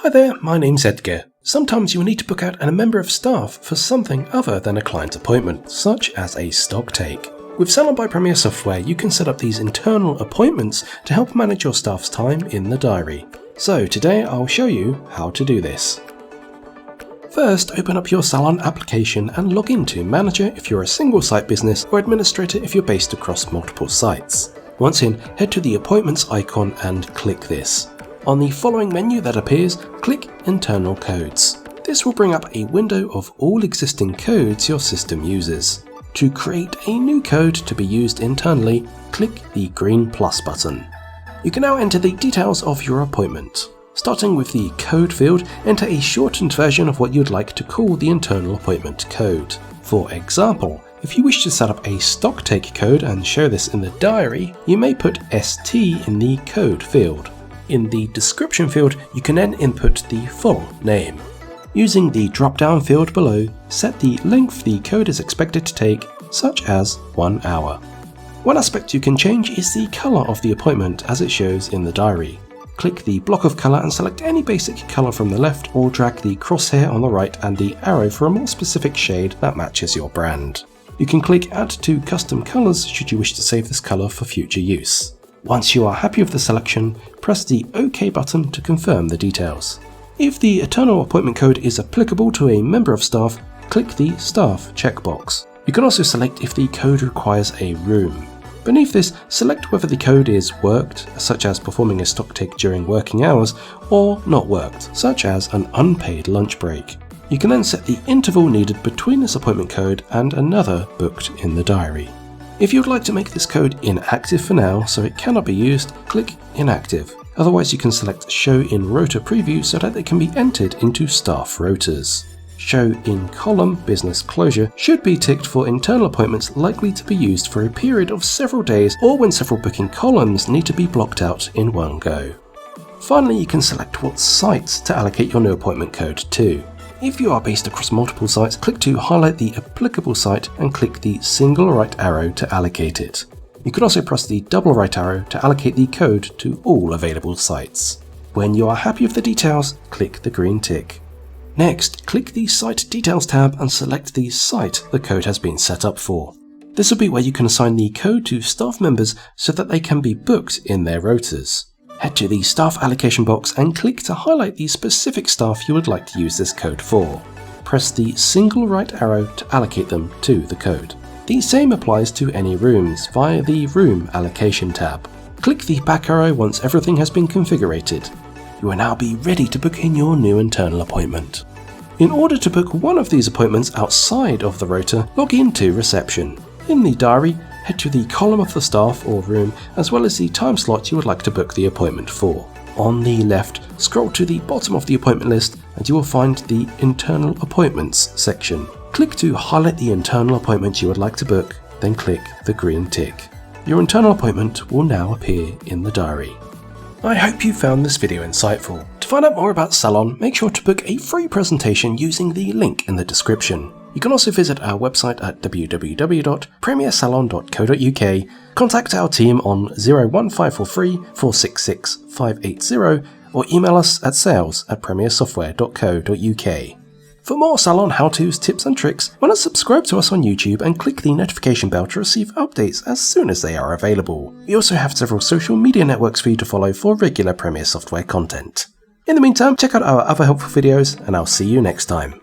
Hi there, my name's Edgar. Sometimes you will need to book out a member of staff for something other than a client appointment, such as a stock take. With Salon by Premier software, you can set up these internal appointments to help manage your staff's time in the diary. So today I'll show you how to do this. First, open up your Salon application and log into Manager if you're a single site business or Administrator if you're based across multiple sites. Once in, head to the Appointments icon and click this. On the following menu that appears, click Internal Codes. This will bring up a window of all existing codes your system uses. To create a new code to be used internally, click the green plus button. You can now enter the details of your appointment. Starting with the code field, enter a shortened version of what you'd like to call the internal appointment code. For example, if you wish to set up a stock take code and show this in the diary, you may put ST in the code field. In the description field, you can then input the full name. Using the drop-down field below, set the length the code is expected to take, such as 1 hour. One aspect you can change is the colour of the appointment as it shows in the diary. Click the block of colour and select any basic colour from the left, or drag the crosshair on the right and the arrow for a more specific shade that matches your brand. You can click Add to Custom Colours should you wish to save this colour for future use. Once you are happy with the selection, press the OK button to confirm the details. If the internal appointment code is applicable to a member of staff, click the Staff checkbox. You can also select if the code requires a room. Beneath this, select whether the code is worked, such as performing a stock take during working hours, or not worked, such as an unpaid lunch break. You can then set the interval needed between this appointment code and another booked in the diary. If you would like to make this code inactive for now so it cannot be used, click Inactive. Otherwise you can select Show in Rota Preview so that it can be entered into staff rotas. Show in Column Business Closure should be ticked for internal appointments likely to be used for a period of several days or when several booking columns need to be blocked out in one go. Finally, you can select what sites to allocate your new appointment code to. If you are based across multiple sites, click to highlight the applicable site and click the single right arrow to allocate it. You can also press the double right arrow to allocate the code to all available sites. When you are happy with the details, click the green tick. Next, click the Site Details tab and select the site the code has been set up for. This will be where you can assign the code to staff members so that they can be booked in their rotas. Head to the Staff Allocation box and click to highlight the specific staff you would like to use this code for. Press the single right arrow to allocate them to the code. The same applies to any rooms via the Room Allocation tab. Click the back arrow once everything has been configured. You will now be ready to book in your new internal appointment. In order to book one of these appointments outside of the rota, log into Reception. In the diary, head to the column of the staff or room as well as the time slot you would like to book the appointment for. On the left, scroll to the bottom of the appointment list and you will find the Internal Appointments section. Click to highlight the internal appointment you would like to book, then click the green tick. Your internal appointment will now appear in the diary. I hope you found this video insightful. To find out more about Salon, make sure to book a free presentation using the link in the description. You can also visit our website at www.premiersalon.co.uk, contact our team on 01543 466 580 or email us at sales@premiersoftware.co.uk. For more Salon how-tos, tips and tricks, why not subscribe to us on YouTube and click the notification bell to receive updates as soon as they are available. We also have several social media networks for you to follow for regular Premier Software content. In the meantime, check out our other helpful videos and I'll see you next time.